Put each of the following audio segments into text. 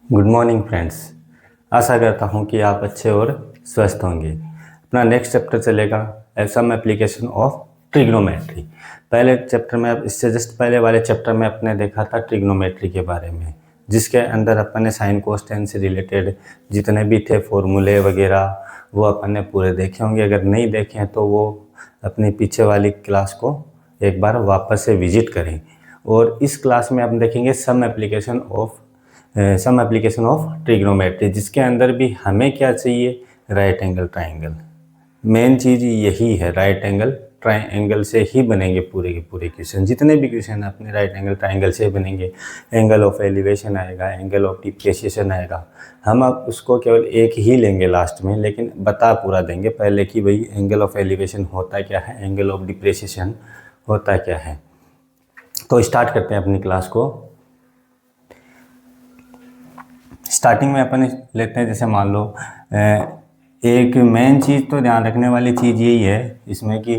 Good morning friends. आशा करता हूँ कि आप अच्छे और स्वस्थ होंगे। अपना नेक्स्ट चैप्टर चलेगा सम एप्लीकेशन ऑफ ट्रिग्नोमेट्री। पहले चैप्टर में, इससे जस्ट पहले वाले चैप्टर में अपने देखा था ट्रिग्नोमेट्री के बारे में, जिसके अंदर अपन ने साइन कोस्टेन से रिलेटेड जितने भी थे फॉर्मूले वगैरह वो अपन ने पूरे देखे होंगे। अगर नहीं देखे हैं तो वो अपनी पीछे वाली क्लास को एक बार वापस से विजिट करें। और इस क्लास में हम देखेंगे सम एप्लीकेशन ऑफ ट्रिग्नोमेट्री, जिसके अंदर भी हमें क्या चाहिए, राइट एंगल ट्राइंगल। मेन चीज़ यही है, राइट एंगल ट्राइंगल से ही बनेंगे पूरे के पूरे क्वेश्चन। जितने भी क्वेश्चन अपने राइट एंगल ट्राइंगल से बनेंगे। एंगल ऑफ एलिवेशन आएगा, एंगल ऑफ डिप्रेशिएशन आएगा। हम अब उसको केवल एक ही लेंगे लास्ट में, लेकिन बता पूरा देंगे पहले कि भाई एंगल ऑफ एलिवेशन होता क्या है, एंगल ऑफ डिप्रेशिएशन होता क्या है। तो स्टार्ट करते हैं अपनी क्लास को। स्टार्टिंग में अपन लेते हैं, जैसे मान लो एक मेन चीज़ तो ध्यान रखने वाली चीज़ यही है इसमें कि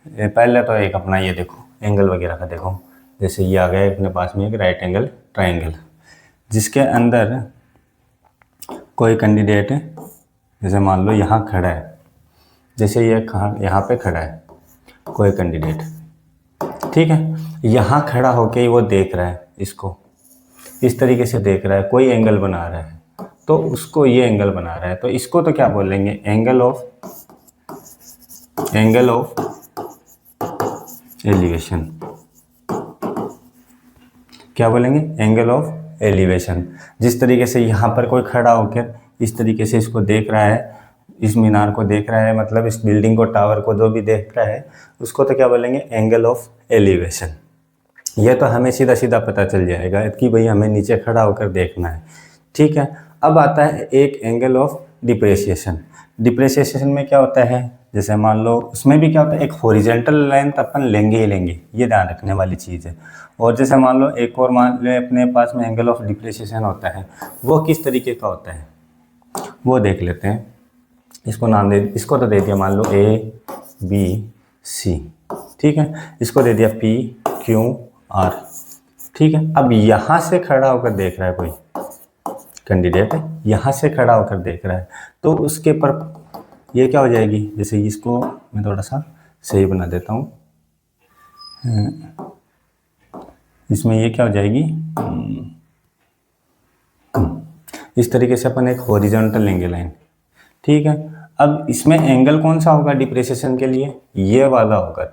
पहले तो एक अपना ये देखो एंगल वगैरह का देखो। जैसे ये आ गया अपने पास में एक राइट एंगल ट्राइंगल, जिसके अंदर कोई कैंडिडेट जैसे मान लो यहाँ खड़ा है, जैसे ये यहाँ पे खड़ा है कोई कैंडिडेट, ठीक है। यहाँ खड़ा होके वो देख रहा है, इसको इस तरीके से देख रहा है, कोई एंगल बना रहा है, तो उसको ये एंगल बना रहा है, तो इसको तो क्या बोलेंगे, एंगल ऑफ एलिवेशन। क्या बोलेंगे, एंगल ऑफ एलिवेशन। जिस तरीके से यहाँ पर कोई खड़ा होकर इस तरीके से इसको देख रहा है, इस मीनार को देख रहा है, मतलब इस बिल्डिंग को, टावर को जो भी देख रहा है, उसको तो क्या बोलेंगे, एंगल ऑफ एलिवेशन। यह तो हमें सीधा सीधा पता चल जाएगा कि भाई हमें नीचे खड़ा होकर देखना है, ठीक है। अब आता है एक एंगल ऑफ डिप्रेशिएशन। डिप्रेशिएशन में क्या होता है, जैसे मान लो उसमें भी क्या होता है, एक हॉरिजॉन्टल लेंथ अपन लेंगे ही लेंगे, ये ध्यान रखने वाली चीज़ है। और जैसे मान लो एक और मान लो अपने पास में एंगल ऑफ डिप्रेशिएशन होता है, वो किस तरीके का होता है वो देख लेते हैं। इसको नाम दे, इसको तो दे दिया मान लो ABC, ठीक है। इसको दे दिया PQR, ठीक है। अब यहाँ से खड़ा होकर देख रहा है कोई कैंडिडेट, यहाँ से खड़ा होकर देख रहा है, तो उसके पर ये क्या हो जाएगी, जैसे इसको मैं थोड़ा सा सही बना देता हूँ, इसमें ये क्या हो जाएगी, इस तरीके से अपन एक हॉरिजॉन्टल लेंगे लाइन, ठीक है। अब इसमें एंगल कौन सा होगा डिप्रेशिएशन के लिए, ये वाला होगा,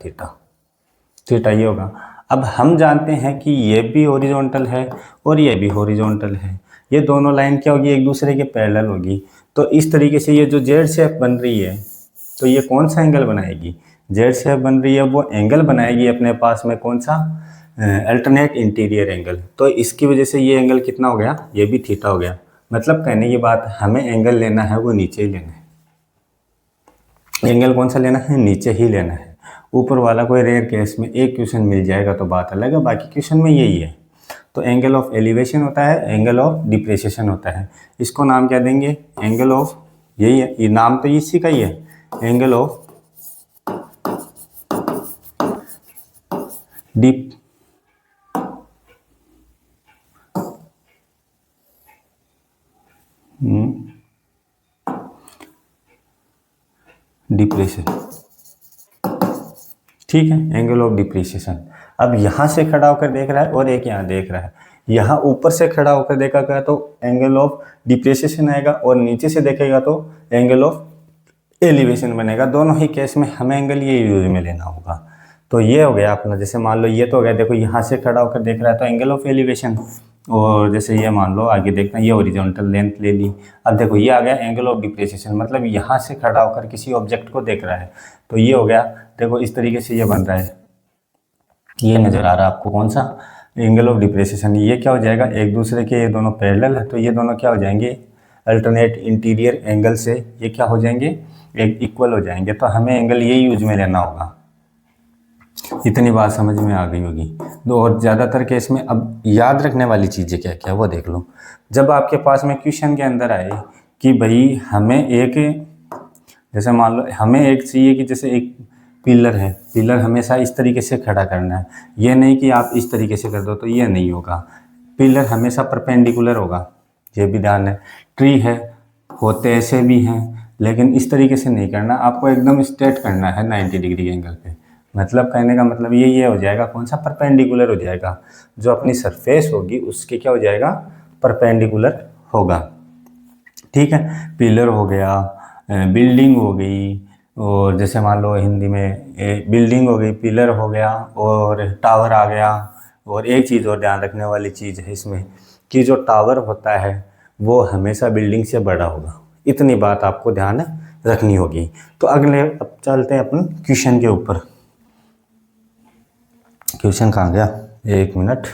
थीटा ये होगा। अब हम जानते हैं कि ये भी हॉरिजॉन्टल है और ये भी हॉरिजॉन्टल है, ये दोनों लाइन क्या होगी, एक दूसरे के पैरेलल होगी। तो इस तरीके से ये जो जेड शेप बन रही है, तो ये कौन सा एंगल बनाएगी, जेड शेप बन रही है, वो एंगल बनाएगी अपने पास में कौन सा, अल्टरनेट इंटीरियर एंगल। तो इसकी वजह से ये एंगल कितना हो गया, ये भी थीटा हो गया। मतलब कहने की बात, हमें एंगल लेना है वो नीचे ही लेना है। एंगल कौन सा लेना है, नीचे ही लेना है। ऊपर वाला कोई रेयर केस में एक क्वेश्चन मिल जाएगा तो बात अलग है, बाकी क्वेश्चन में यही है। तो एंगल ऑफ एलिवेशन होता है, एंगल ऑफ डिप्रेशिएशन होता है। इसको नाम क्या देंगे, एंगल ऑफ, यही है, ये नाम तो इसी का ही है, एंगल ऑफ डिप्रेशन, ठीक है, एंगल ऑफ डिप्रेशिएशन। अब यहाँ से खड़ा होकर देख रहा है और एक यहाँ देख रहा है, यहाँ यूपर से खड़ा होकर देखेगा तो एंगल ऑफ डिप्रेशिएशन आएगा, और नीचे से देखेगा तो एंगल ऑफ एलिवेशन बनेगा। दोनों ही केस में हमें एंगल ये यूज में लेना होगा। तो ये हो गया अपना, जैसे मान लो ये तो हो गया, देखो यहाँ से खड़ा होकर देख रहा है तो एंगल ऑफ एलिवेशन, और जैसे ये मान लो आगे देखना, ये ओरिजेंटल लेंथ ले ली। अब देखो ये आ गया एंगल ऑफ डिप्रेशिएशन, मतलब यहाँ से खड़ा होकर किसी ऑब्जेक्ट को देख रहा है, तो ये हो गया, देखो इस तरीके से ये बन रहा है, ये नज़र आ रहा है आपको कौन सा, एंगल ऑफ डिप्रेशिएशन। ये क्या हो जाएगा, एक दूसरे के ये दोनों पैरेलल है, तो ये दोनों क्या हो जाएंगे, अल्टरनेट इंटीरियर एंगल से ये क्या हो जाएंगे, एक इक्वल हो जाएंगे। तो हमें एंगल ये यूज में लेना होगा। इतनी बात समझ में आ गई होगी। तो और ज़्यादातर केस में अब याद रखने वाली चीज़ें क्या क्या वो देख लो। जब आपके पास में क्वेश्चन के अंदर आए कि भाई हमें एक, जैसे मान लो हमें एक चाहिए कि जैसे एक पिलर है, पिलर हमेशा इस तरीके से खड़ा करना है, ये नहीं कि आप इस तरीके से कर दो, तो ये नहीं होगा। पिलर हमेशा परपेंडिकुलर होगा, ये भी ध्यान है। ट्री है, होते ऐसे भी हैं, लेकिन इस तरीके से नहीं करना, आपको एकदम स्ट्रेट करना है 90 डिग्री एंगल पे। मतलब कहने का मतलब ये हो जाएगा, कौन सा, परपेंडिकुलर हो जाएगा। जो अपनी सरफेस होगी उसके क्या हो जाएगा, परपेंडिकुलर होगा। ठीक है, पिलर हो गया, बिल्डिंग हो गई, और जैसे मान लो हिंदी में बिल्डिंग हो गई, पिलर हो गया और टावर आ गया। और एक चीज़ और ध्यान रखने वाली चीज़ है इसमें कि जो टावर होता है वो हमेशा बिल्डिंग से बड़ा होगा, इतनी बात आपको ध्यान रखनी होगी। तो अगले अब चलते हैं अपन क्वेश्चन के ऊपर। क्वेश्चन कहाँ गया, एक मिनट।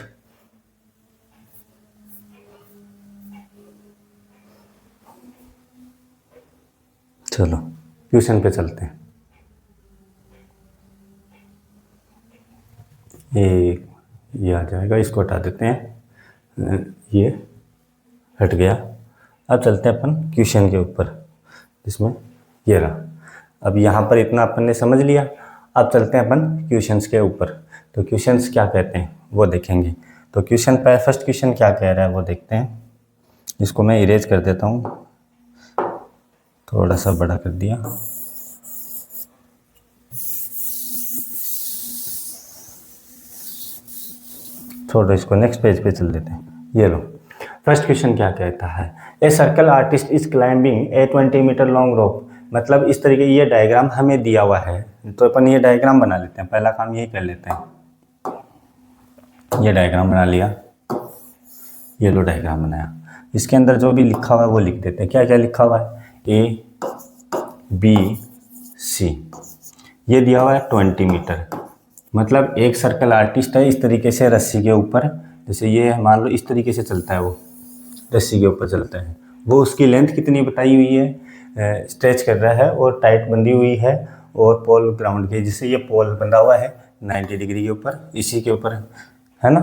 चलो क्वेश्चन पे चलते हैं। ये आ जाएगा, इसको हटा देते हैं, ये हट गया। अब चलते हैं अपन क्वेश्चन के ऊपर, जिसमें ये रहा। अब यहाँ पर इतना अपन ने समझ लिया। अब चलते हैं अपन क्वेश्चंस के ऊपर। तो क्वेश्चंस क्या कहते हैं वो देखेंगे। तो क्वेश्चन पे फर्स्ट क्वेश्चन क्या कह रहा है वो देखते हैं। इसको मैं इरेज कर देता हूँ, थोड़ा सा बड़ा कर दिया। छोड़ो इसको, नेक्स्ट पेज पे चल देते हैं। ये लो, फर्स्ट क्वेश्चन क्या कहता है, a circle artist is climbing a 20 metre long rope. मतलब इस तरीके ये डायग्राम हमें दिया हुआ है, तो अपन ये डायग्राम बना लेते हैं। पहला काम यही कर लेते हैं, ये डायग्राम बना लिया। ये लो डायग्राम बनाया, इसके अंदर जो भी लिखा हुआ है वो लिख देते हैं। क्या क्या लिखा हुआ है, ए बी सी, ये दिया हुआ है 20 मीटर। मतलब एक सर्कल आर्टिस्ट है, इस तरीके से रस्सी के ऊपर, जैसे ये मान लो इस तरीके से चलता है, वो रस्सी के ऊपर चलता है। वो उसकी लेंथ कितनी बताई हुई है, स्ट्रेच कर रहा है और टाइट बंधी हुई है, और पोल ग्राउंड के, जिससे ये पोल बंधा हुआ है 90 डिग्री के ऊपर, इसी के ऊपर है ना।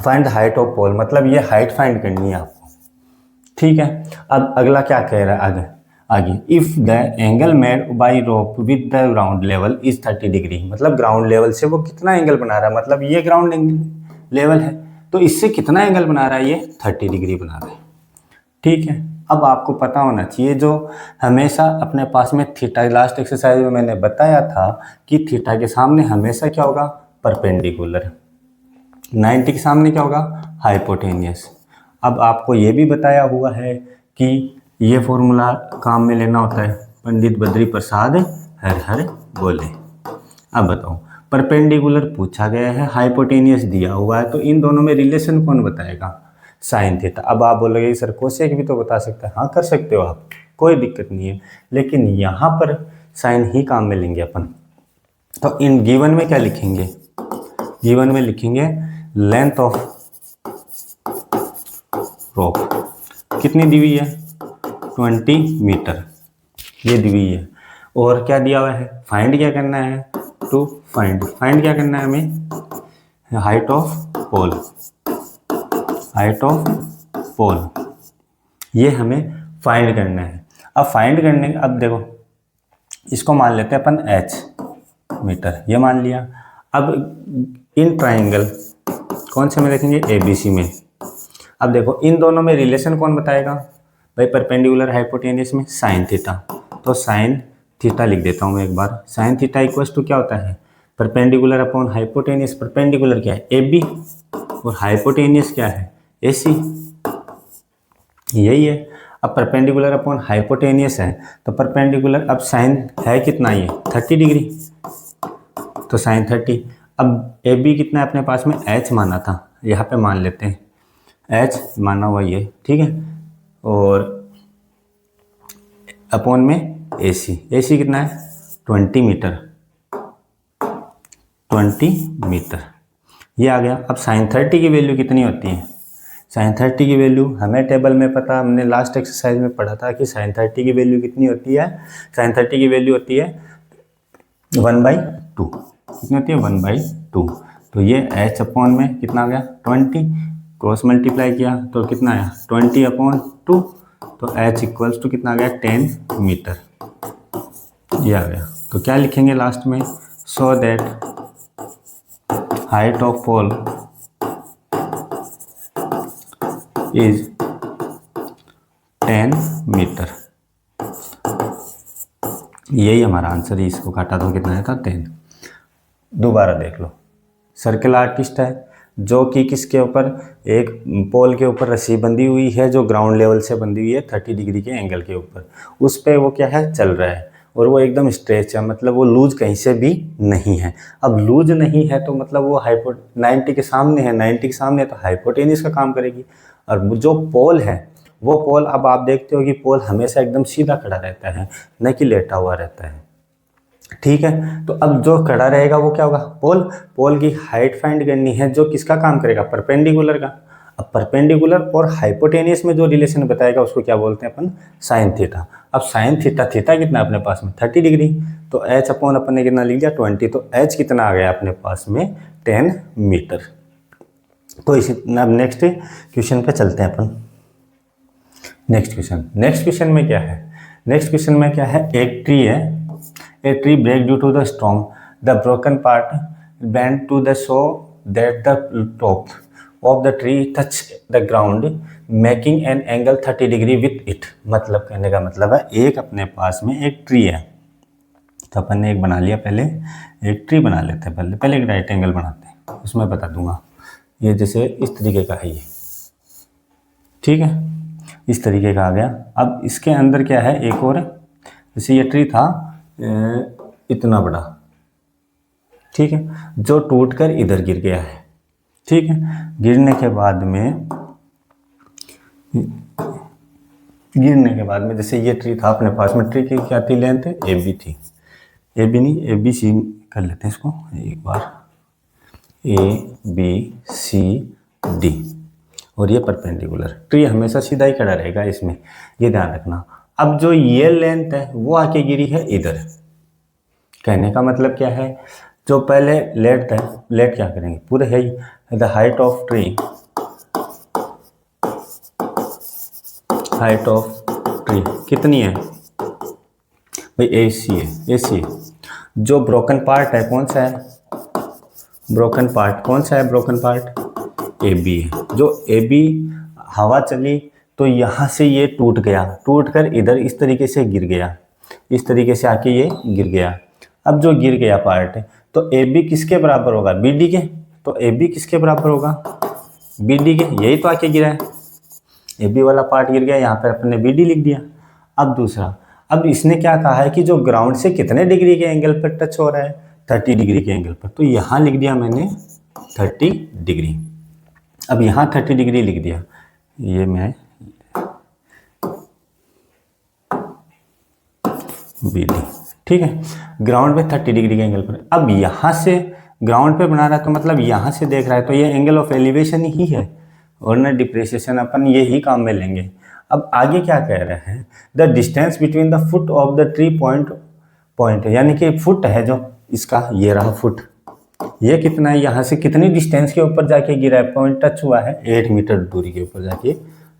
फाइंड द हाइट ऑफ पोल, मतलब ये हाइट फाइंड करनी है आपको। ठीक है, अब अगला क्या कह रहा है आगे if the angle made by rope with the ground level is 30 degree. मतलब ग्राउंड लेवल से वो कितना एंगल बना रहा है, मतलब ये ग्राउंड लेवल है तो इससे कितना एंगल बना रहा है, ये 30 डिग्री बना रहा है। ठीक है, अब आपको पता होना चाहिए जो हमेशा अपने पास में थीटा, लास्ट एक्सरसाइज में मैंने बताया था कि थीटा के सामने हमेशा क्या होगा, परपेंडिकुलर। 90 के सामने क्या होगा, हाइपोटेनियस। अब आपको ये भी बताया हुआ है कि ये फॉर्मूला काम में लेना होता है, पंडित बद्री प्रसाद हर हर बोले। अब बताओ, परपेंडिकुलर पूछा गया है, हाइपोटेनियस दिया हुआ है, तो इन दोनों में रिलेशन कौन बताएगा, साइन थीटा। अब आप बोलोगे सर कोसेक भी तो बता सकते हैं, हाँ कर सकते हो आप, कोई दिक्कत नहीं है, लेकिन यहाँ पर साइन ही काम में लेंगे अपन। तो इन गिवन में क्या लिखेंगे, गिवन में लिखेंगे लेंथ ऑफ रोप कितनी दी हुई है, 20 मीटर, ये दी हुई है। और क्या दिया हुआ है, फाइंड क्या करना है, टू फाइंड क्या करना है हमें, height of pole, height of pole, ये हमें फाइंड करना है। अब फाइंड करने, अब देखो इसको मान लेते हैं अपन h मीटर, ये मान लिया। अब इन ट्राइंगल कौन से में देखेंगे, ABC में। अब देखो इन दोनों में रिलेशन कौन बताएगा भाई, परपेंडिकुलर हाइपोटेनियस में साइन थीटा, तो साइन थीटा लिख देता हूँ मैं एक बार। साइन थीटा इक्वल्स टू क्या होता है, परपेंडिकुलर अपॉन हाइपोटेनियस। परपेंडिकुलर क्या है, AB, और हाइपोटेनियस क्या है, AC, यही है। अब परपेंडिकुलर अपॉन हाइपोटेनियस है, तो परपेंडिकुलर, अब साइन है कितना, ये 30 डिग्री, तो साइन 30। अब AB कितना है अपने पास में, H माना था, यहाँ पे मान लेते हैं H माना हुआ ये, ठीक है। और अपॉन में AC कितना है, 20 मीटर, 20 मीटर, ये आ गया। अब साइन 30 की वैल्यू कितनी होती है, साइन 30 की वैल्यू हमें टेबल में पता, हमने लास्ट एक्सरसाइज में पढ़ा था कि साइन 30 की वैल्यू कितनी होती है, साइन 30 की वैल्यू होती है 1/2, कितनी होती है, 1/2। तो ये H अपॉन में कितना आ गया, 20, क्रॉस मल्टीप्लाई किया तो कितना आया, 20/2, तो H इक्वल्स टू कितना आ गया, 10 मीटर, ये आ गया। तो क्या लिखेंगे लास्ट में, so that height of pole is 10 metre. यही हमारा आंसर है, इसको काटा तो कितना आया था 10। दोबारा देख लो, सर्कल आर्टिस्ट है जो कि किसके ऊपर, एक पोल के ऊपर रस्सी बंधी हुई है जो ग्राउंड लेवल से बंधी हुई है 30 डिग्री के एंगल के ऊपर, उस पे वो क्या है चल रहा है और वो एकदम स्ट्रेच है, मतलब वो लूज कहीं से भी नहीं है। अब लूज नहीं है तो मतलब वो 90 के सामने है, 90 के सामने है तो हाइपोटेनियस का काम करेगी। और जो पोल है वो पोल, अब आप देखते हो कि पोल हमेशा एकदम सीधा खड़ा रहता है, न कि लेटा हुआ रहता है, ठीक है। तो अब जो खड़ा रहेगा वो क्या होगा, पोल। पोल की हाइट फाइंड करनी है जो किसका काम करेगा, परपेंडिकुलर का। अब परपेंडिकुलर और हाइपोटेनियस में जो रिलेशन बताएगा उसको क्या बोलते हैं अपन, साइन थीटा। अब साइन थीटा, थीटा कितना अपने पास में 30 डिग्री, तो एच अपॉन अपन ने कितना लिख दिया 20, तो एच कितना आ गया अपने पास में 10 मीटर। तो इसी, अब नेक्स्ट क्वेश्चन पे चलते हैं अपन। नेक्स्ट क्वेश्चन में क्या है, नेक्स्ट क्वेश्चन में क्या है, एक ट्री है, a tree break due to the storm, the broken part bent to the so that the top of the tree touch the ground making an angle 30 degree with it। मतलब कहने का मतलब है, एक अपने पास में एक ट्री है, तो अपन ने एक बना लिया, पहले एक ट्री बना लेते हैं, पहले एक राइट एंगल बनाते हैं, उसमें बता दूंगा। ये जैसे इस तरीके का है ये, ठीक है, इस तरीके का आ गया। अब इसके अंदर क्या है, एक और, जैसे ये ट्री था इतना बड़ा, ठीक है, जो टूटकर इधर गिर गया है, ठीक है। गिरने के बाद में जैसे ये ट्री था अपने पास में, ट्री की क्या थी लेंथ, ए बी थी, ए बी नहीं ए बी सी कर लेते हैं इसको एक बार, ए बी सी डी, और ये परपेंडिकुलर। ट्री हमेशा सीधा ही खड़ा रहेगा इसमें, ये ध्यान रखना। अब जो ये लेंथ है वो आके गिरी है इधर। कहने का मतलब क्या है, जो पहले लेट है, लेट क्या करेंगे, पूरे है the height of tree, height of tree कितनी है भाई, ए सी है, ए सी। जो ब्रोकन पार्ट है कौन सा है, ब्रोकन पार्ट कौन सा है, ब्रोकन पार्ट ए बी है। जो ए बी हवा चली तो यहाँ से ये टूट गया, टूट कर इधर इस तरीके से गिर गया, इस तरीके से आके ये गिर गया। अब जो गिर गया पार्ट है तो ए बी किसके बराबर होगा, बी डी के, तो ए बी किसके बराबर होगा, बी डी के, यही तो आके गिरा है, ए बी वाला पार्ट गिर गया, यहाँ पर अपन ने बी डी लिख दिया। अब दूसरा, अब इसने क्या कहा है कि जो ग्राउंड से कितने डिग्री के एंगल पर टच हो रहा है, 30 डिग्री के एंगल पर, तो यहाँ लिख दिया मैंने 30 डिग्री। अब यहाँ 30 डिग्री लिख दिया, ये मैं बी डी, ठीक है, ग्राउंड पे 30 डिग्री के एंगल पर। अब यहाँ से ग्राउंड पे बना रहा है तो मतलब यहाँ से देख रहा है तो ये एंगल ऑफ एलिवेशन ही है, और न डिप्रेशिएशन अपन ये ही काम में लेंगे। अब आगे क्या कह रहे हैं, the distance between the foot of the tree point, यानी कि फुट है जो इसका, ये रहा फुट, ये कितना है, यहाँ से कितनी डिस्टेंस के ऊपर जाके गिरा है, पॉइंट टच हुआ है 8 मीटर दूरी के ऊपर जाके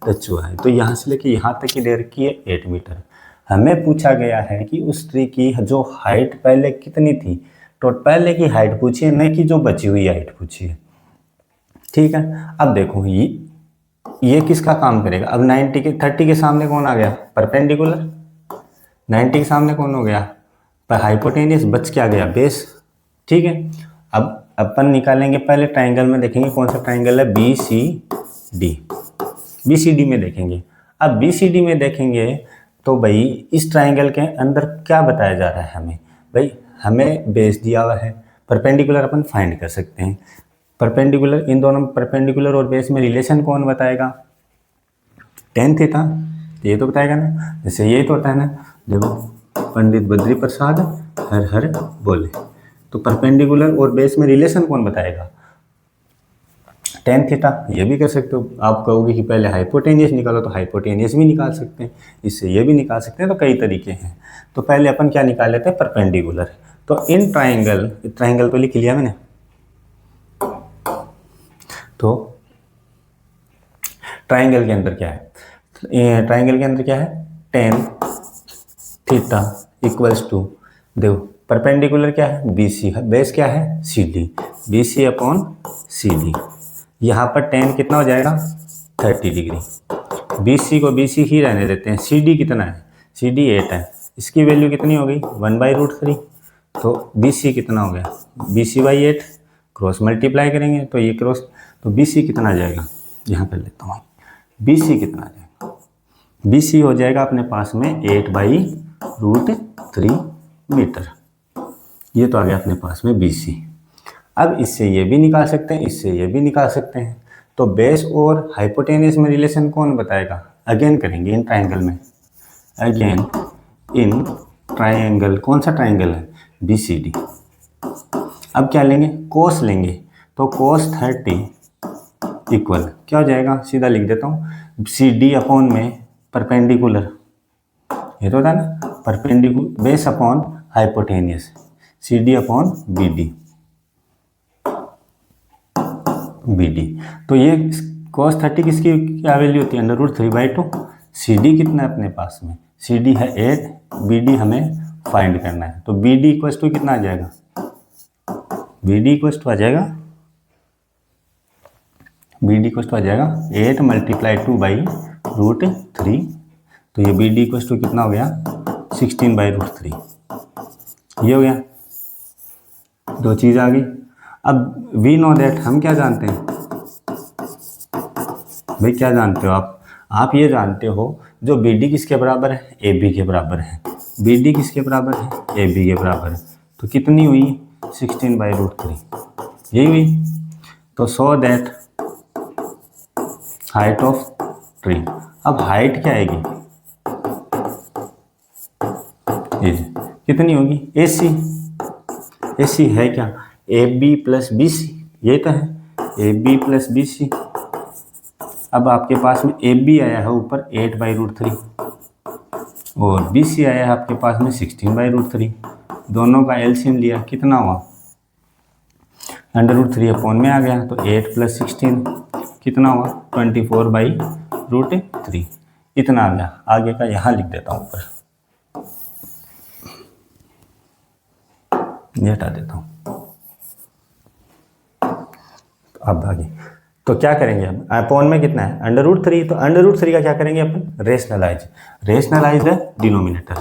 टच हुआ है, तो यहाँ से लेके यहाँ तक की ले रखी है 8 मीटर। हमें पूछा गया है कि उस ट्री की जो हाइट पहले कितनी थी, तो पहले की हाइट पूछी है, न कि जो बची हुई हाइट पूछी है, ठीक है। अब देखो ये किसका काम करेगा, अब 90 के 30 के सामने कौन आ गया, परपेंडिकुलर, 90 के सामने कौन हो गया, पर हाइपोटेनियस, बच क्या गया, बेस, ठीक है। अब अपन निकालेंगे, पहले ट्राइंगल में देखेंगे कौन सा ट्राइंगल है, B C D, B C D में देखेंगे। अब बी सी डी में देखेंगे तो भाई इस ट्राइंगल के अंदर क्या बताया जा रहा है हमें, भाई हमें बेस दिया हुआ है, परपेंडिकुलर अपन फाइंड कर सकते हैं। परपेंडिकुलर, इन दोनों परपेंडिकुलर और बेस में रिलेशन कौन बताएगा, tan थीटा, ये तो बताएगा ना, जैसे ये तो होता है ना, देखो पंडित बद्री प्रसाद हर हर बोले, तो परपेंडिकुलर और बेस में रिलेशन कौन बताएगा, tan थीटा। ये भी कर सकते हो, आप कहोगे कि पहले हाइपोटेनियस निकालो, तो हाइपोटेनियस भी निकाल सकते हैं, इससे ये भी निकाल सकते हैं, तो कई तरीके हैं। तो पहले अपन क्या निकाल लेते हैं, परपेंडिकुलर। तो इन ट्राइंगल तो लिख लिया मैंने, तो ट्राइंगल के अंदर क्या है, ट्राइंगल के अंदर क्या है, tan थीटा इक्वल्स टू, देखो परपेंडिकुलर क्या है, बी सी है, बेस क्या है, C D, B C upon C D. यहाँ पर tan कितना हो जाएगा, 30 डिग्री, BC को BC ही रहने देते हैं। CD कितना है? CD 8 है, इसकी वैल्यू कितनी हो गई? 1/√3। तो BC कितना हो गया? BC/8 क्रॉस मल्टीप्लाई करेंगे तो ये क्रॉस, तो BC कितना आ जाएगा? यहाँ कर लेता हूँ, BC कितना आ जाएगा? BC हो जाएगा अपने पास में 8/√3 मीटर। ये तो आ गया अपने पास में BC। अब इससे ये भी निकाल सकते हैं, इससे ये भी निकाल सकते हैं। तो बेस और हाइपोटेनियस में रिलेशन कौन बताएगा? अगेन करेंगे इन ट्राइंगल में, अगेन इन ट्राइंगल। कौन सा ट्राइंगल है? BCD। अब क्या लेंगे? कोस लेंगे। तो cos 30 इक्वल क्या हो जाएगा? सीधा लिख देता हूँ, CD अपॉन में परपेंडिकुलर, ये तो था ना, perpendicular base upon hypotenuse, CD upon BD। तो ये cos 30 किसकी क्या वैल्यू होती है? √3/2। CD कितना है अपने पास में? CD है 8, BD हमें फाइंड करना है। तो BD इक्वल टू कितना आ जाएगा? BD इक्वल टू आ जाएगा 8 × 2/√3। तो ये BD इक्वल टू कितना हो गया? 16/√3। ये हो गया, दो चीज़ आ गई। अब वी नो दैट, हम क्या जानते हैं भाई? क्या जानते हो आप? आप ये जानते हो जो BD किसके बराबर है? AB के बराबर है। BD किसके बराबर है? AB के बराबर है। तो कितनी हुई? 16/√3, यही हुई। तो सो दैट हाइट ऑफ ट्री, अब हाइट क्या आएगी? ये कितनी होगी? AC है क्या? AB + BC, ये तो है AB + BC। अब आपके पास में AB आया है ऊपर 8/√3 और BC आया है आपके पास में 16/√3। दोनों का एलसीएम लिया, कितना हुआ? √3 अपॉन में आ गया, तो 8 + 16 कितना हुआ? 24/√3। इतना आ गया। आगे का यहाँ लिख देता हूँ ऊपर, ये हटा देता हूँ। अब आगे तो क्या करेंगे हम? अपॉन में कितना है? √3। तो √3 का क्या करेंगे अपन? रेशनलाइज है डिनोमिनेटर।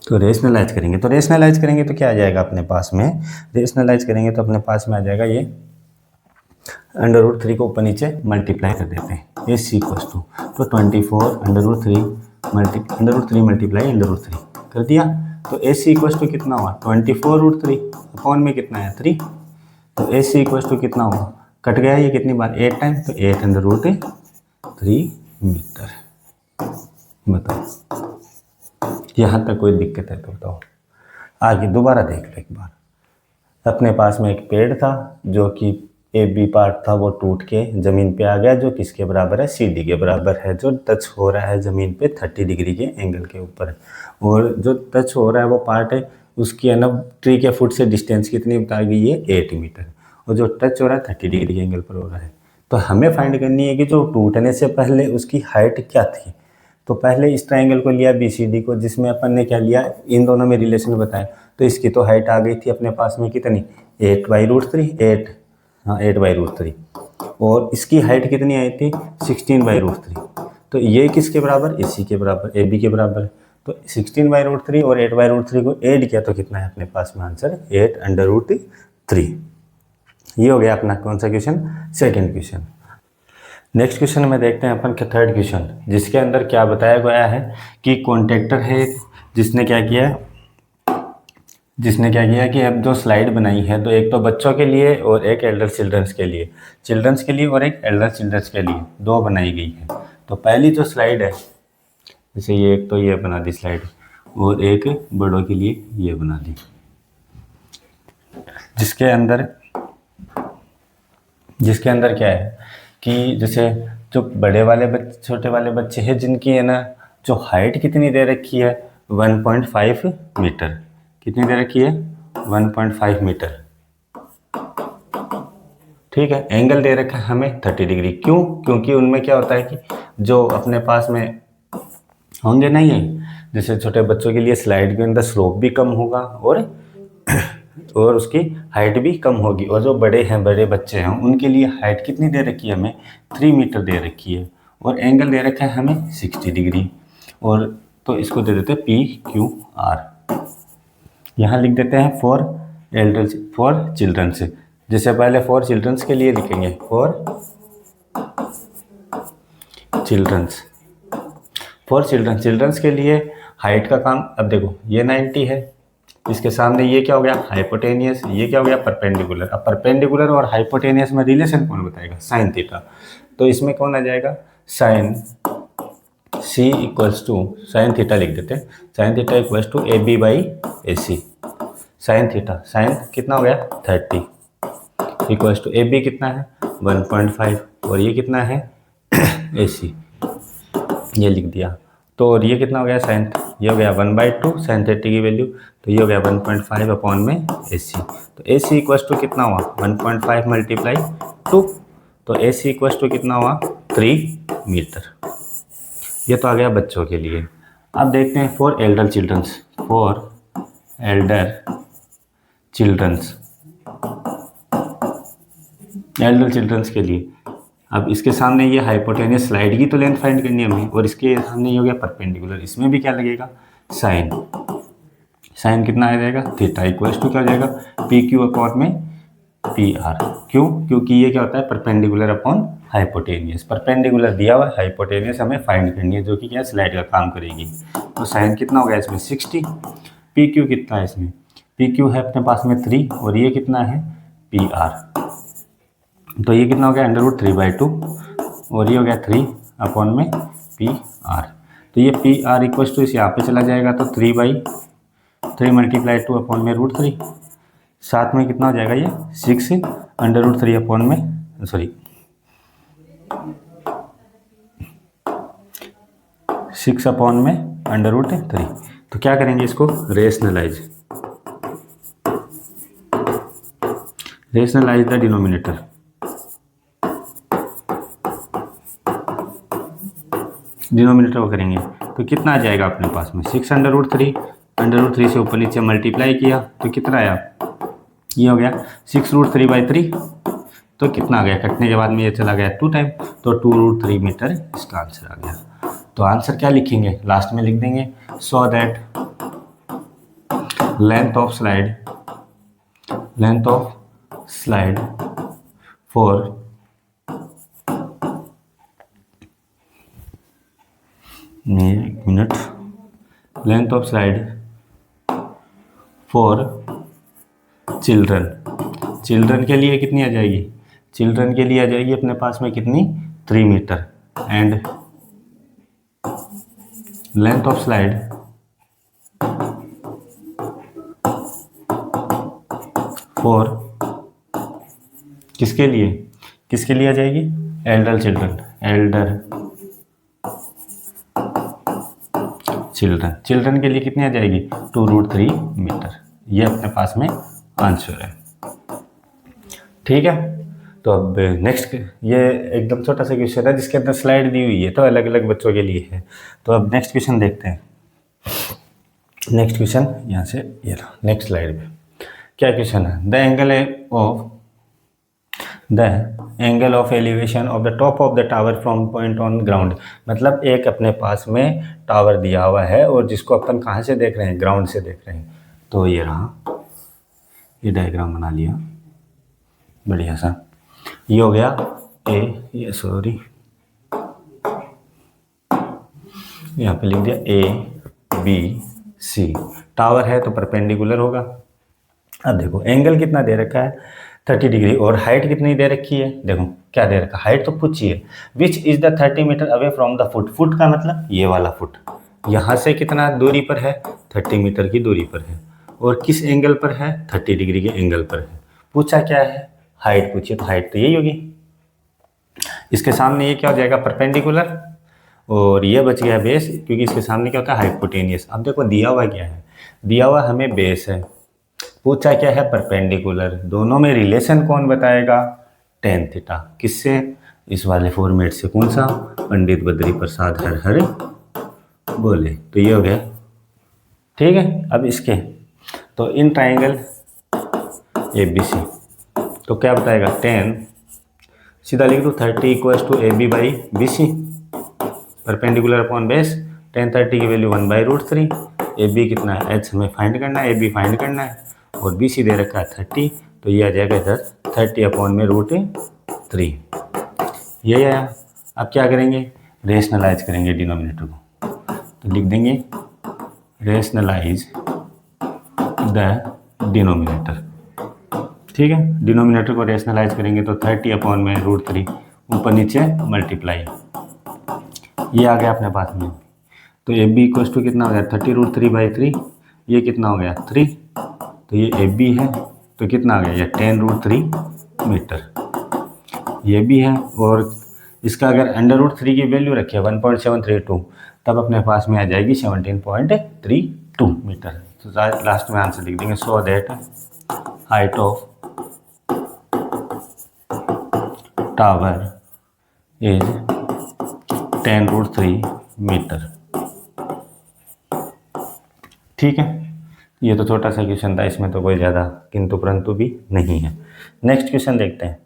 तो रेशनलाइज करेंगे तो क्या आ जाएगा अपने पास में? रेशनलाइज करेंगे तो अपने पास में आ जाएगा ये √3 को ऊपर नीचे मल्टीप्लाई कर देते हैं। AC इक्वल्स टू, तो 24 √3 मल्टीप्लाई √3 कर दिया। तो AC इक्वल्स टू कितना हुआ? 24√3 अपॉन में कितना है? 3। तो AC इक्वल्स टू कितना हुआ? कट गया ये कितनी बार? 8 टाइम, तो 8 √3 मीटर। बताओ, यहाँ तक कोई दिक्कत है तो बताओ। आगे दोबारा देख लो एक बार। अपने पास में एक पेड़ था जो कि AB पार्ट था, वो टूट के ज़मीन पे आ गया, जो किसके बराबर है? CD के बराबर है, जो टच हो रहा है ज़मीन पे 30 डिग्री के एंगल के ऊपर। और जो टच हो रहा है वो पार्ट है, उसकी है ना ट्री के फुट से डिस्टेंस कितनी बताई गई है? 8 मीटर। और जो टच हो रहा है 30 डिग्री के एंगल पर हो रहा है। तो हमें फाइंड करनी है कि जो टूटने से पहले उसकी हाइट क्या थी। तो पहले इस ट्राइंगल को लिया BCD को, जिसमें अपन ने क्या लिया? इन दोनों में रिलेशन बताया। तो इसकी तो हाइट आ गई थी अपने पास में कितनी? 8/√3। हाँ 8/√3। और इसकी हाइट कितनी आई थी? 16/√3। तो ये किसके बराबर? AC के बराबर, AB के बराबर। तो 16/√3 और 8/√3 को ऐड किया तो कितना है अपने पास में आंसर? 8/√3। ये हो गया अपना कौन सा question? Second question. Next question में देखते हैं अपन का थर्ड क्वेश्चन, जिसके अंदर क्या बताया गया है कि कॉन्ट्रैक्टर है जिसने क्या किया कि अब जो स्लाइड बनाई है, तो एक तो बच्चों के लिए और एक एल्डर चिल्ड्रंस के लिए और एक एल्डर चिल्ड्रंस के लिए दो बनाई गई है। तो पहली जो स्लाइड है, जैसे ये एक तो ये बना दी स्लाइड, और एक बड़ों के लिए ये बना दी, जिसके अंदर क्या है कि जैसे जो बड़े वाले बच्चे, छोटे वाले बच्चे हैं, जिनकी है ना जो हाइट कितनी दे रखी है? 1.5 मीटर। कितनी दे रखी है? 1.5 मीटर। ठीक है। एंगल दे रखा है हमें 30 डिग्री। क्यों? क्योंकि उनमें क्या होता है कि जो अपने पास में होंगे नहीं है, जैसे छोटे बच्चों के लिए स्लाइड के अंदर स्लोप भी कम होगा और और उसकी हाइट भी कम होगी। और जो बड़े हैं, बड़े बच्चे हैं, उनके लिए हाइट कितनी दे रखी है हमें? 3 मीटर दे रखी है। और एंगल दे रखा है हमें 60 डिग्री। और तो इसको दे देते हैं PQR। यहाँ लिख देते हैं फॉर चिल्ड्रंस। जैसे पहले फॉर चिल्ड्रंस के लिए लिखेंगे, फॉर चिल्ड्रंस के लिए हाइट का काम। अब देखो ये 90 है, इसके सामने ये क्या हो गया? हाइपोटेनियस। ये क्या हो गया? परपेंडिकुलर। अब परपेंडिकुलर और हाइपोटेनियस में रिलेशन कौन बताएगा? Sine theta. तो इसमें कौन आ जाएगा? Sine C equals to, sine theta लिख देते हैं, sine theta equals to AB by AC। Sine theta, sine कितना हो गया? 30 इक्वल्स टू AB कितना है? 1.5। और ये कितना है? AC, ये लिख दिया। तो और ये कितना हो गया? साइन, ये हो गया 1/2 साइन 30 की वैल्यू। तो ये हो गया 1.5 अपॉन में AC। तो AC इक्वल्स टू कितना हुआ? 1.5 मल्टीप्लाई 2। तो AC इक्वल्स टू कितना हुआ? 3 मीटर। ये तो आ गया बच्चों के लिए। अब देखते हैं for elder childrens. For elder childrens के लिए, अब इसके सामने ये हाइपोटेनियस स्लाइड की तो लेंथ फाइंड करनी है हमें, और इसके सामने ये हो गया परपेंडिकुलर। इसमें भी क्या लगेगा? साइन। साइन कितना आ जाएगा? थीटा इक्वल्स टू क्या हो जाएगा? PQ अपॉन में PR। क्यों? क्योंकि ये क्या होता है? Perpendicular upon hypotenuse. परपेंडिकुलर दिया हुआ है, हाइपोटेनियस हमें फाइंड करनी है, जो कि क्या? स्लाइड का काम करेगी। तो साइन कितना हो गया इसमें? 60। PQ कितना है इसमें? PQ है अपने पास में 3, और ये कितना है? PR। तो ये कितना हो गया? √3/2, और ये हो गया 3 अपॉन में PR। तो ये PR इक्वल्स टू इस यहाँ पे चला जाएगा, तो 3/3 मल्टीप्लाई 2 अपॉन में √3। साथ में कितना हो जाएगा? ये 6 √3 अपॉन में, सॉरी 6 अपॉन में √3। तो क्या करेंगे इसको? Rationalise the denominator. डिनोमिनेटर को करेंगे तो कितना आ जाएगा अपने पास में? 6 √3 से ऊपर नीचे मल्टीप्लाई किया तो कितना आया? ये हो गया 6√3/3। तो कितना आ गया? कटने के बाद में ये चला गया 2 टाइम, तो 2√3 मीटर इसका आंसर आ गया। तो आंसर क्या लिखेंगे? लास्ट में लिख देंगे, so that length of slide for length of slide for children के लिए कितनी आ जाएगी? चिल्ड्रन के लिए आ जाएगी अपने पास में कितनी? 3 metre. And length of slide for किसके लिए आ जाएगी? एल्डर चिल्ड्रन के लिए कितनी आ जाएगी? 2√3 मीटर। ये अपने पास में आंसर है। ठीक है, तो अब नेक्स्ट, ये एकदम छोटा सा क्वेश्चन है जिसके अंदर स्लाइड दी हुई है, तो अलग अलग बच्चों के लिए है। तो अब नेक्स्ट क्वेश्चन देखते हैं। नेक्स्ट क्वेश्चन यहाँ से ये रहा, नेक्स्ट स्लाइड में क्या क्वेश्चन है? The angle of elevation of the top of the tower from point on ground. मतलब एक अपने पास में टावर दिया हुआ है और जिसको अपन कहाँ से देख रहे हैं? ग्राउंड से देख रहे हैं। तो ये रहा, ये डायग्राम बना लिया बढ़िया सा। ये हो गया यहाँ पे लिख दिया ABC। टावर है तो परपेंडिकुलर होगा। अब देखो एंगल कितना दे रखा है? 30 डिग्री। और हाइट कितनी दे रखी है? देखो क्या दे रखा है? हाइट तो पूछी है, which is the 30 metre away from the foot. Foot का मतलब ये वाला फुट। यहाँ से कितना दूरी पर है? 30 मीटर की दूरी पर है। और किस एंगल पर है? 30 डिग्री के एंगल पर है। पूछा क्या है? हाइट पूछी, तो हाइट तो यही होगी। इसके सामने ये क्या हो जाएगा? परपेंडिकुलर। और ये बच गया बेस, क्योंकि इसके सामने क्या होता है? हाइपोटेनियस। अब देखो दिया हुआ क्या है? दिया हुआ हमें बेस है, पूछा क्या है? परपेंडिकुलर। दोनों में रिलेशन कौन बताएगा? tan theta. किससे? इस वाले फॉर्मेट से। कौन सा? पंडित बद्री प्रसाद हर हर बोले। तो ये हो गया। ठीक है, अब इसके तो इन ट्राइंगल ए बी सी। तो क्या बताएगा, 10, सीधा लिख दो 30 equals to A B by B C, perpendicular upon base. 10/30 की वैल्यू 1/√3। ए बी कितना है, एच हमें फाइंड करना है, ए बी फाइंड करना है, और बी सी दे रखा है 30, तो ये आ जाएगा इधर 30 अपॉन में √3। ये आया। अब क्या करेंगे, रेशनलाइज करेंगे डिनोमिनेटर को, तो लिख देंगे रेशनलाइज द डिनोमिनेटर। ठीक है, डिनोमिनेटर को रेशनलाइज करेंगे तो 30 अपॉन में √3, ऊपर नीचे मल्टीप्लाई, ये आ गया अपने पास में। तो ए बी इक्वल्स टू कितना हो गया, 30√3/3, ये कितना हो गया 3, तो ये ए बी है, तो कितना आ गया ये 10√3 मीटर, ये भी है। और इसका अगर अंडर√3 की वैल्यू रखे 1.732, तब अपने पास में आ जाएगी 17.32 मीटर। तो लास्ट में आंसर लिख देंगे, so that height of tower is 10√3 metre. ठीक है, ये तो छोटा सा क्वेश्चन था, इसमें तो कोई ज़्यादा किंतु परंतु भी नहीं है। नेक्स्ट क्वेश्चन देखते हैं।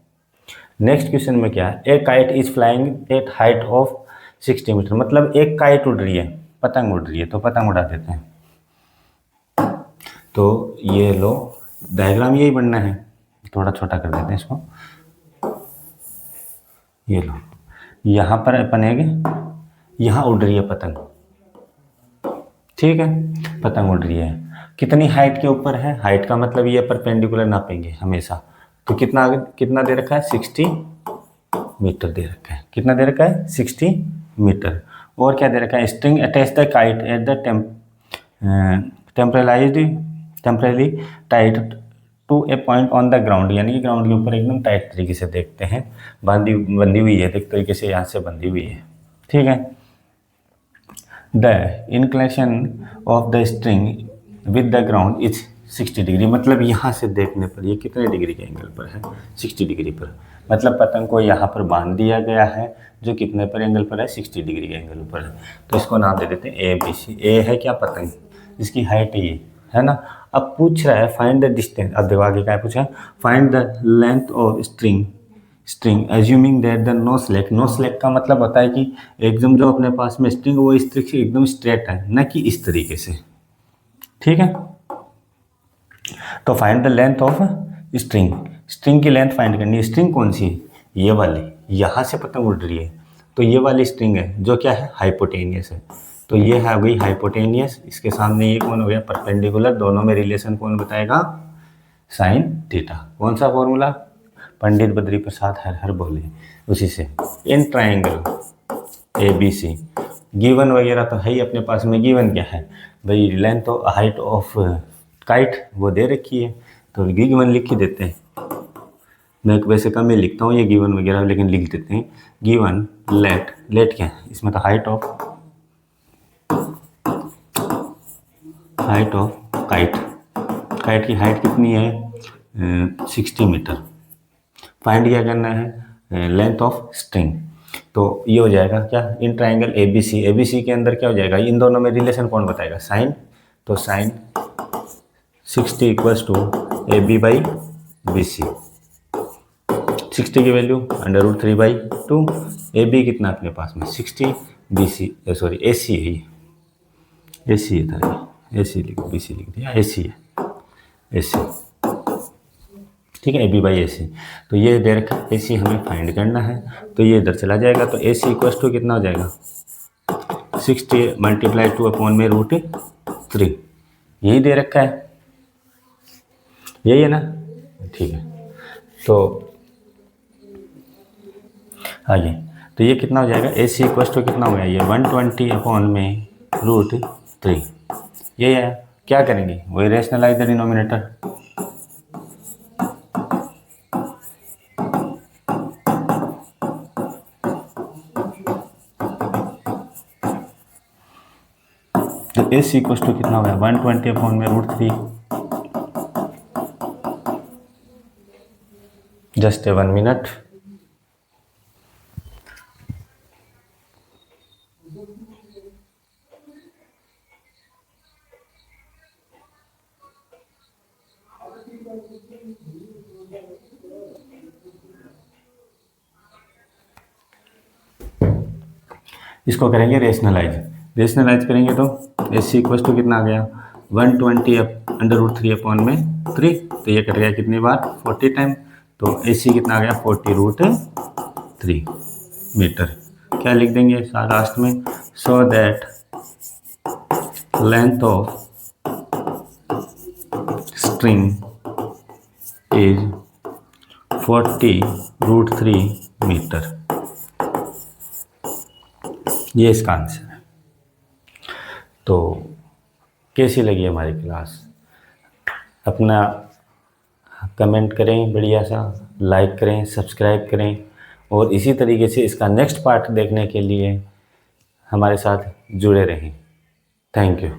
नेक्स्ट क्वेश्चन में क्या है, a kite is flying at height of 60 metre, मतलब एक काइट उड़ रही है, पतंग उड़ रही है, तो पतंग उड़ा देते हैं। तो ये लो, डायग्राम यही बनना है, थोड़ा छोटा कर देते हैं इसको। ये लो, यहाँ पर अपन है, यहाँ उड़ रही है पतंग, ठीक है, पतंग उड़ रही है, कितनी हाइट के ऊपर है, हाइट का मतलब ये परपेंडिकुलर नापेंगे हमेशा, तो कितना कितना दे रखा है 60 मीटर दे रखा है, कितना दे रखा है 60 मीटर। और क्या दे रखा है, string attach the kite at the temporarily tight to a point on the ground, यानी कि ग्राउंड के ऊपर एकदम टाइट तरीके से देखते हैं, बंधी हुई है, एक तरीके से यहाँ से बंधी हुई है, ठीक है। The inclination of the string with the ground is 60 degree, मतलब यहाँ से देखने पर ये कितने डिग्री के एंगल पर है, 60 डिग्री पर, मतलब पतंग को यहाँ पर बांध दिया गया है, जो कितने पर एंगल पर है, 60 डिग्री के एंगल पर है। तो इसको नाम दे देते हैं ए बी सी। ए है क्या, पतंग, इसकी हाइट ये है ना। अब पूछ रहा है फाइंड द डिस्टेंस, अब देखो आगे क्या पूछा है, find the length of string assuming that the no slack का मतलब होता है कि एकदम जो अपने पास में स्ट्रिंग वो इस तरीके से एकदम स्ट्रेट है, न कि इस तरीके से, ठीक है। तो find the length of string की लेंथ फाइंड करनी है। स्ट्रिंग कौन सी है, ये वाली, यहाँ से पतंग उड़ रही है, तो ये वाली स्ट्रिंग है जो क्या है, हाइपोटेनियस है, तो ये है गई हाइपोटेनियस, इसके सामने ये कौन हो गया, परपेंडिकुलर, दोनों में रिलेशन कौन बताएगा, साइन थीटा। कौन सा फॉर्मूला, पंडित बद्री प्रसाद हर हर बोले, उसी से। In triangle A B C, given वगैरह तो है ही अपने पास में, गिवन क्या है भाई, length of height of kite वो दे रखी है, तो गिवन लिख ही देते हैं। मैं वैसे कम ही लिखता हूँ ये गिवन वगैरह, लेकिन लिख देते हैं गिवन लेट क्या है, इसमें तो हाइट ऑफ काइट की हाइट कितनी है 60 मीटर। फाइंड क्या करना है, लेंथ ऑफ स्ट्रिंग, तो ये हो जाएगा क्या, इन ट्राइंगल ए बी सी के अंदर क्या हो जाएगा, इन दोनों में रिलेशन कौन बताएगा, साइन, तो sine 60 equals to A B by B C. 60 की वैल्यू √3/2, ए बी कितना अपने पास में 60, बी सी सॉरी ए सी है, ये ए सी है, ए सी लिख, बी सी लिख दिया, ए सी है, ए सी, ठीक है, ए बी बाई ए सी। तो ये दे रखा ए सी हमें फाइंड करना है, तो ये इधर चला जाएगा, तो ए सी इक्वल्स टू कितना हो जाएगा 60 × 2 अपॉन में √3, यही दे रखा है, यही है ना, ठीक है। तो आगे, तो ये कितना हो जाएगा, ए सी इक्वल्स टू कितना हो गया, ये 120 अपॉन में √3, ये है। क्या करेंगे, वही रेशनलाइज द डिनोमिनेटर, तो ए सी इक्वल्स टू कितना हो गया 120 अपॉन में √3, जस्ट 1 मिनट। इसको करेंगे रेशनलाइज करेंगे तो एस सी इक्वल टू कितना आ गया 120 √3/3, तो ये कट गया कितनी बार 40 टाइम, तो एस सी कितना आ गया 40√3 मीटर। क्या लिख देंगे लास्ट में, so that length of string is 40√3 metre. ये इसका आंसर है। तो कैसी लगी हमारी क्लास, अपना कमेंट करें, बढ़िया सा लाइक करें, सब्सक्राइब करें, और इसी तरीके से इसका नेक्स्ट पार्ट देखने के लिए हमारे साथ जुड़े रहें। Thank you.